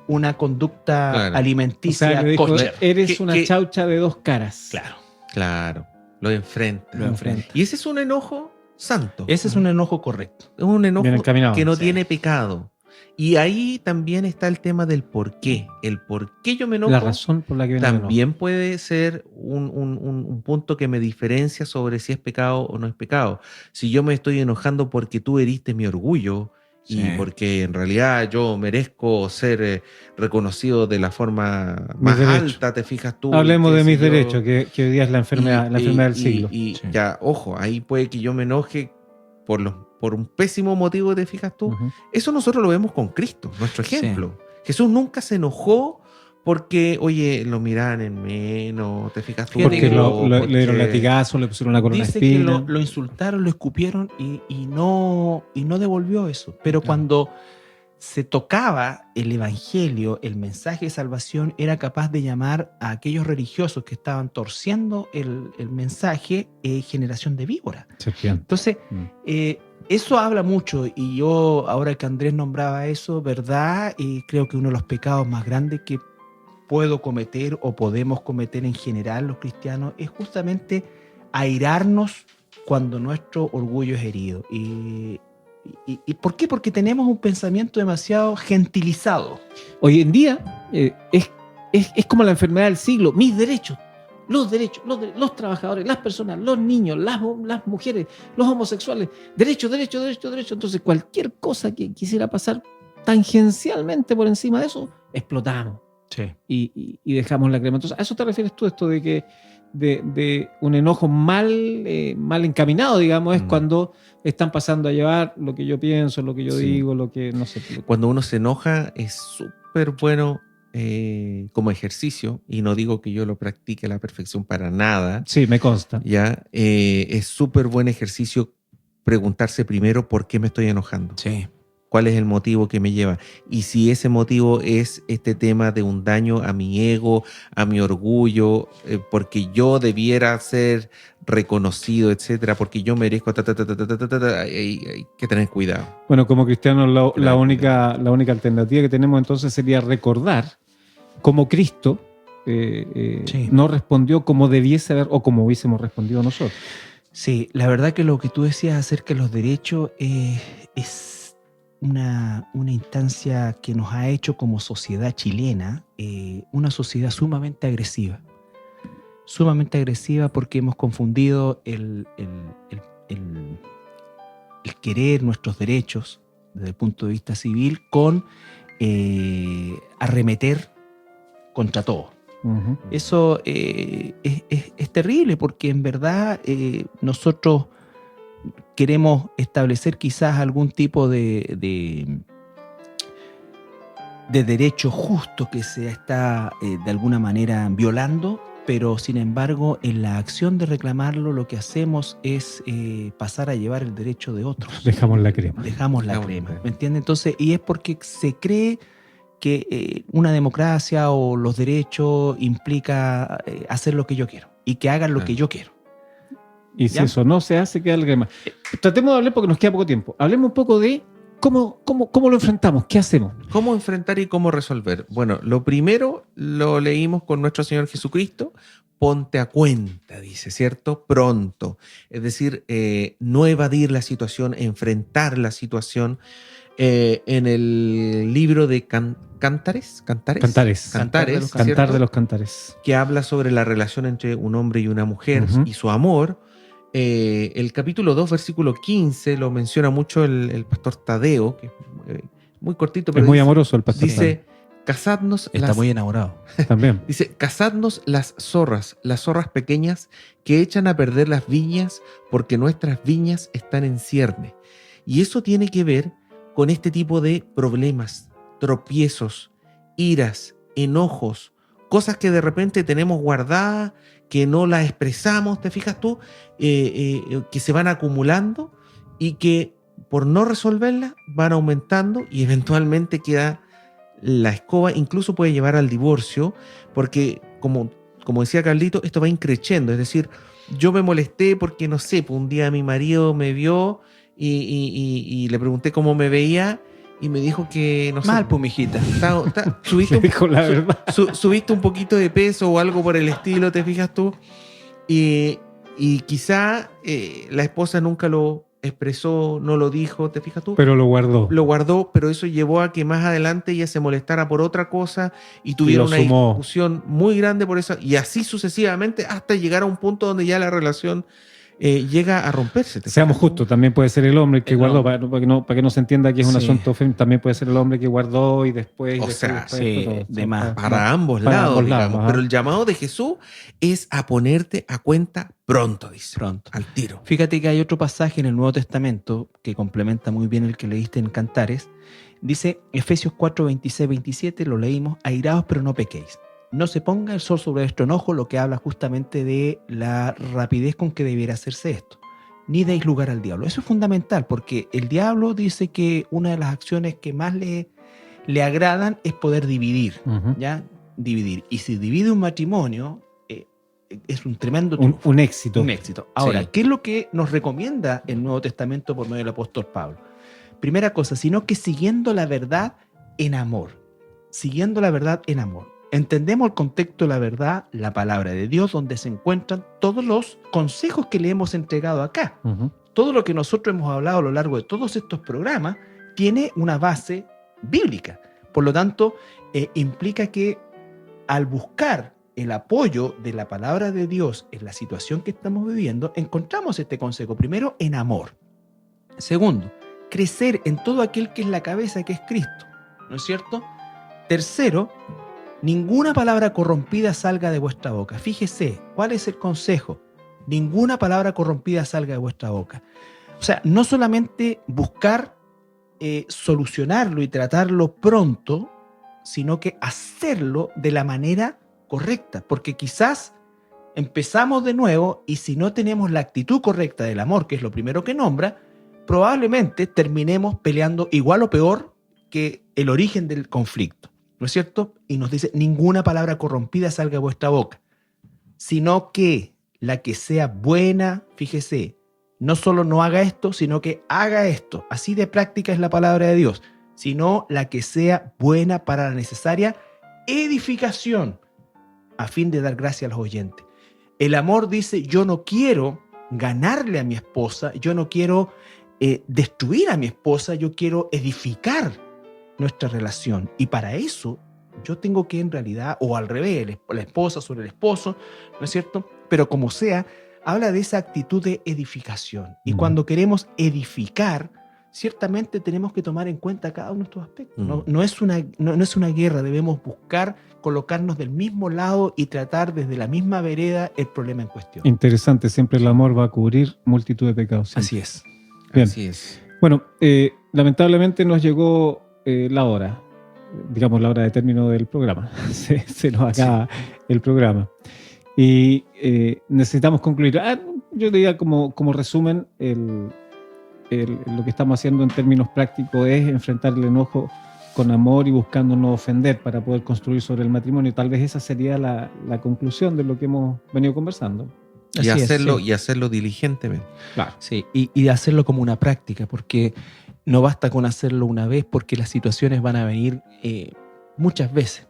una conducta Claro. O alimenticia sea, le dijo, kosher. eres Que- una que- chaucha de dos caras. Claro, Claro, lo enfrenta. lo enfrenta. Y ese es un enojo santo. Ese es un enojo correcto. Es un enojo Bien encaminado. que no Sí. tiene pecado. Y ahí también está el tema del por qué. El por qué yo me enojo La razón por la que viene el enojo. también puede ser un punto que me diferencia sobre si es pecado o no es pecado. Si yo me estoy enojando porque tú heriste mi orgullo Sí. y porque en realidad yo merezco ser reconocido de la forma más derechos. alta, te fijas tú. Hablemos qué de sé mis yo. derechos, que hoy día es la enfermedad, la enfermedad del siglo. Y Sí. ya, ojo, ahí puede que yo me enoje por un pésimo motivo, te fijas tú. Ujú. Eso nosotros lo vemos con Cristo, nuestro ejemplo. Jesús nunca se enojó porque, oye, lo miraban en menos, te fijas tú. Fíjate Porque que porque- le dieron latigazo, le pusieron una corona de Dice que espina. lo insultaron, lo escupieron y no devolvió eso. Pero Claro. cuando se tocaba el evangelio, el mensaje de salvación, era capaz de llamar a aquellos religiosos que estaban torciendo el mensaje generación de víbora. Serpiente. Entonces, Mm. eso habla mucho y yo, ahora que Andrés nombraba eso, ¿verdad? Creo que uno de los pecados más grandes que puedo cometer o podemos cometer en general los cristianos es justamente airarnos cuando nuestro orgullo es herido. ¿Y por qué? Porque tenemos un pensamiento demasiado gentilizado. Hoy en día es como la enfermedad del siglo. Mis derechos, los trabajadores, las personas, los niños, las mujeres, los homosexuales. Derecho. Entonces cualquier cosa que quisiera pasar tangencialmente por encima de eso, explotamos Sí. y dejamos la crema. Entonces, ¿a eso te refieres tú, esto de que de un enojo mal encaminado, digamos, es cuando están pasando a llevar lo que yo pienso, lo que yo Sí. digo, lo que no sé. Cuando uno se enoja es súper bueno como ejercicio, y no digo que yo lo practique a la perfección para nada, Sí, me consta. ¿ya? Es súper buen ejercicio preguntarse primero por qué me estoy enojando. Sí. ¿Cuál es el motivo que me lleva? Y si ese motivo es este tema de un daño a mi ego, a mi orgullo, porque yo debiera ser reconocido, etcétera, porque yo merezco, hay que tener cuidado. Bueno, como cristianos, la Claro. única alternativa que tenemos entonces sería recordar cómo Cristo Sí. no respondió como debiese haber o como hubiésemos respondido nosotros. Sí, la verdad que lo que tú decías acerca de los derechos es una instancia que nos ha hecho como sociedad chilena una sociedad sumamente agresiva. Sumamente agresiva porque hemos confundido el querer nuestros derechos desde el punto de vista civil con arremeter contra todo. Ujú. Eso es terrible porque en verdad nosotros queremos establecer quizás algún tipo de derecho justo que se está de alguna manera violando, pero sin embargo en la acción de reclamarlo lo que hacemos es pasar a llevar el derecho de otros. Dejamos la crema. Dejamos la Dejamos la crema, crema. ¿me entiendes? Entonces, y es porque se cree que una democracia o los derechos implica hacer lo que yo quiero y que hagan lo Claro. que yo quiero. Y si ¿Ya? eso no se hace, queda la crema. Tratemos de hablar porque nos queda poco tiempo. Hablemos un poco de cómo lo enfrentamos, qué hacemos. ¿Cómo enfrentar y cómo resolver? Bueno, lo primero lo leímos con nuestro Señor Jesucristo. Ponte a cuenta, dice, ¿cierto? Pronto. Es decir, no evadir la situación, enfrentar la situación. En el libro de Cantares, Cantares. ¿cierto? Cantar de los cantares. Que habla sobre la relación entre un hombre y una mujer Ujú. y su amor. El capítulo 2, versículo 15, lo menciona mucho el pastor Tadeo, que es muy cortito, pero Es muy dice, amoroso el pastor. dice, casadnos Está las, muy enamorado. También. dice, casadnos las zorras pequeñas que echan a perder las viñas porque nuestras viñas están en cierne. Y eso tiene que ver con este tipo de problemas, tropiezos, iras, enojos, cosas que de repente tenemos guardadas, que no las expresamos, ¿te fijas tú? Que se van acumulando y que por no resolverlas van aumentando y eventualmente queda la escoba, incluso puede llevar al divorcio, porque como decía Carlito, esto va increciendo, es decir, yo me molesté porque, no sé, un día mi marido me vio y le pregunté cómo me veía y me dijo que, no sé, Mal, pues, mijita. subiste, Le dijo la verdad. subiste un poquito de peso o algo por el estilo, ¿te fijas tú? Y quizá la esposa nunca lo expresó, no lo dijo, ¿te fijas tú? Pero lo guardó. Lo guardó, pero eso llevó a que más adelante ella se molestara por otra cosa y tuviera lo una sumó. discusión muy grande por eso, y así sucesivamente hasta llegar a un punto donde ya la relación llega a romperse. ¿te Seamos fijas tú? justos, también puede ser el hombre que El guardó, hombre. para que no se entienda que es un Sí. asunto femenino, también puede ser el hombre que guardó y después... O después, sea, sí, todo. de más. Para ambos Para lados, ambos lados, digamos. ajá. Pero el llamado de Jesús es a ponerte a cuenta pronto, dice. Pronto. Al tiro. Fíjate que hay otro pasaje en el Nuevo Testamento que complementa muy bien el que leíste en Cantares. Dice Efesios 4, 26, 27, lo leímos: airaos pero no pequéis. No se ponga el sol sobre vuestro enojo, lo que habla justamente de la rapidez con que debiera hacerse esto. Ni deis lugar al diablo. Eso es fundamental, porque el diablo dice que una de las acciones que más le agradan es poder dividir, Ujú. ¿ya? Dividir. Y si divide un matrimonio, es un tremendo Un, triunfo. un éxito. Un éxito. Ahora, Sí. ¿qué es lo que nos recomienda el Nuevo Testamento por medio del apóstol Pablo? Primera cosa, sino que siguiendo la verdad en amor. Siguiendo la verdad en amor. Entendemos el contexto de la verdad, la palabra de Dios, donde se encuentran todos los consejos que le hemos entregado acá. Ujú. Todo lo que nosotros hemos hablado a lo largo de todos estos programas tiene una base bíblica. Por lo tanto, implica que al buscar el apoyo de la palabra de Dios en la situación que estamos viviendo, encontramos este consejo. Primero, en amor. Segundo, crecer en todo aquel que es la cabeza, que es Cristo. ¿No es cierto? Tercero, ninguna palabra corrompida salga de vuestra boca. Fíjese, ¿cuál es el consejo? Ninguna palabra corrompida salga de vuestra boca. O sea, no solamente buscar solucionarlo y tratarlo pronto, sino que hacerlo de la manera correcta, porque quizás empezamos de nuevo y si no tenemos la actitud correcta del amor, que es lo primero que nombra, probablemente terminemos peleando igual o peor que el origen del conflicto, ¿no es cierto? Y nos dice, ninguna palabra corrompida salga de vuestra boca, sino que la que sea buena, fíjese, no solo no haga esto, sino que haga esto. Así de práctica es la palabra de Dios, sino la que sea buena para la necesaria edificación, a fin de dar gracia a los oyentes. El amor dice, yo no quiero ganarle a mi esposa, yo no quiero destruir a mi esposa, yo quiero edificar nuestra relación. Y para eso yo tengo que en realidad, o al revés, la esposa sobre el esposo, ¿no es cierto? Pero como sea, habla de esa actitud de edificación. Y cuando queremos edificar, ciertamente tenemos que tomar en cuenta cada uno de estos aspectos. No es una guerra, debemos buscar colocarnos del mismo lado y tratar desde la misma vereda el problema en cuestión. Interesante, siempre el amor va a cubrir multitud de pecados. siempre. Así es. Bien. Así es. Bueno, lamentablemente nos llegó la hora, digamos la hora de término del programa. se nos acaba el programa. Y necesitamos concluir. Yo diría como resumen, lo que estamos haciendo en términos prácticos es enfrentar el enojo con amor y buscando no ofender para poder construir sobre el matrimonio. Tal vez esa sería la conclusión de lo que hemos venido conversando. Y Así es, hacerlo, sí. y hacerlo diligentemente. Claro. Sí, y hacerlo como una práctica, porque no basta con hacerlo una vez, porque las situaciones van a venir muchas veces.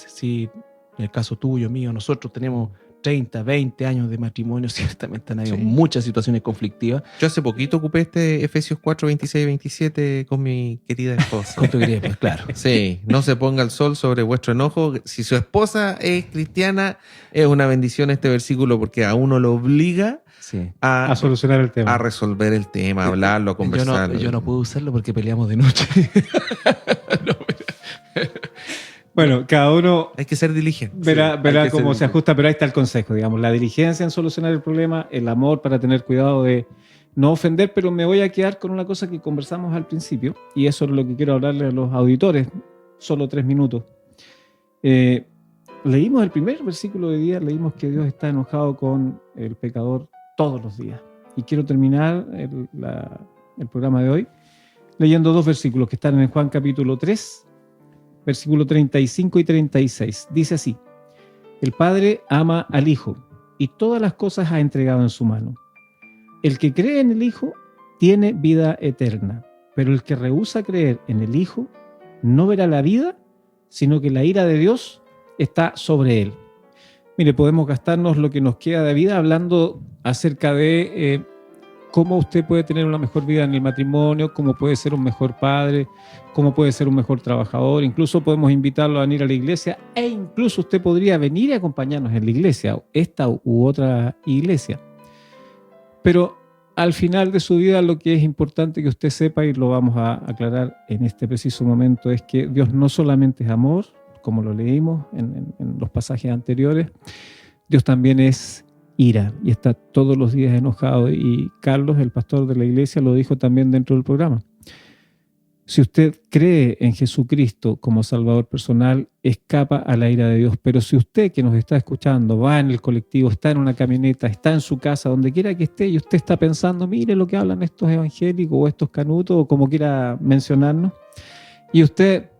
Si en el caso tuyo, mío, nosotros tenemos 30, 20 años de matrimonio, ciertamente han habido Sí. muchas situaciones conflictivas. Yo hace poquito ocupé este Efesios 4, 26 y 27 con mi querida esposa. Con tu querida, pues, claro. Sí, no se ponga el sol sobre vuestro enojo. Si su esposa es cristiana, es una bendición este versículo porque a uno lo obliga Sí. a Solucionar el tema. resolver el tema, a hablarlo, a conversarlo. Yo no puedo usarlo porque peleamos de noche. Bueno, cada uno Hay que ser diligente. verá Sí, hay que cómo ser se ajusta, pero ahí está el consejo, digamos, la diligencia en solucionar el problema, el amor para tener cuidado de no ofender, pero me voy a quedar con una cosa que conversamos al principio, y eso es lo que quiero hablarle a los auditores, solo 3 minutos. Leímos el primer versículo de día, leímos que Dios está enojado con el pecador todos los días, y quiero terminar el programa de hoy leyendo 2 versículos que están en Juan capítulo 3, versículo 35 y 36. Dice así: el Padre ama al Hijo y todas las cosas ha entregado en su mano. El que cree en el Hijo tiene vida eterna, Pero el que rehúsa creer en el Hijo no verá la vida, sino que la ira de Dios está sobre él. Mire, podemos gastarnos lo que nos queda de vida hablando acerca de cómo usted puede tener una mejor vida en el matrimonio, cómo puede ser un mejor padre, cómo puede ser un mejor trabajador. Incluso podemos invitarlo a venir a la iglesia, e incluso usted podría venir a acompañarnos en la iglesia, esta u otra iglesia. Pero al final de su vida, lo que es importante que usted sepa, y lo vamos a aclarar en este preciso momento, es que Dios no solamente es amor, como lo leímos en los pasajes anteriores, Dios también es ira y está todos los días enojado. Y Carlos, el pastor de la iglesia, lo dijo también dentro del programa. Si usted cree en Jesucristo como Salvador personal, escapa a la ira de Dios. Pero si usted que nos está escuchando va en el colectivo, está en una camioneta, está en su casa, donde quiera que esté, y usted está pensando, mire lo que hablan estos evangélicos o estos canutos o como quiera mencionarnos, y usted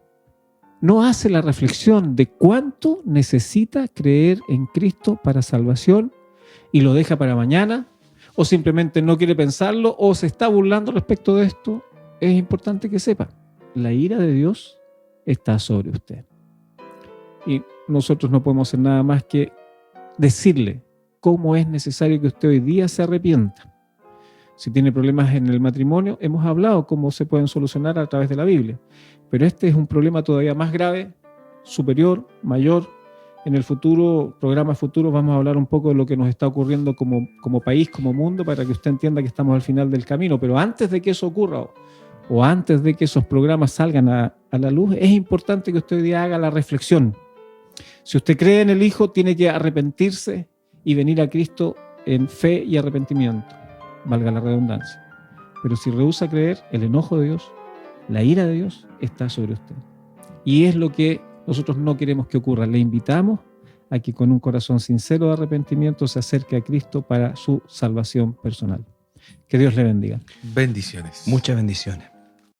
no hace la reflexión de cuánto necesita creer en Cristo para salvación y lo deja para mañana, o simplemente no quiere pensarlo, o se está burlando respecto de esto, es importante que sepa, la ira de Dios está sobre usted. Y nosotros no podemos hacer nada más que decirle cómo es necesario que usted hoy día se arrepienta. Si tiene problemas en el matrimonio, hemos hablado cómo se pueden solucionar a través de la Biblia. Pero este es un problema todavía más grave, superior, mayor. En el futuro, programas futuros, vamos a hablar un poco de lo que nos está ocurriendo como país, como mundo, para que usted entienda que estamos al final del camino. Pero antes de que eso ocurra, o antes de que esos programas salgan a la luz, es importante que usted hoy día haga la reflexión. Si usted cree en el Hijo, tiene que arrepentirse y venir a Cristo en fe y arrepentimiento, valga la redundancia. Pero si rehúsa creer, el enojo de Dios, la ira de Dios está sobre usted. Y es lo que nosotros no queremos que ocurra. Le invitamos a que con un corazón sincero de arrepentimiento se acerque a Cristo para su salvación personal. Que Dios le bendiga. Bendiciones. Muchas bendiciones.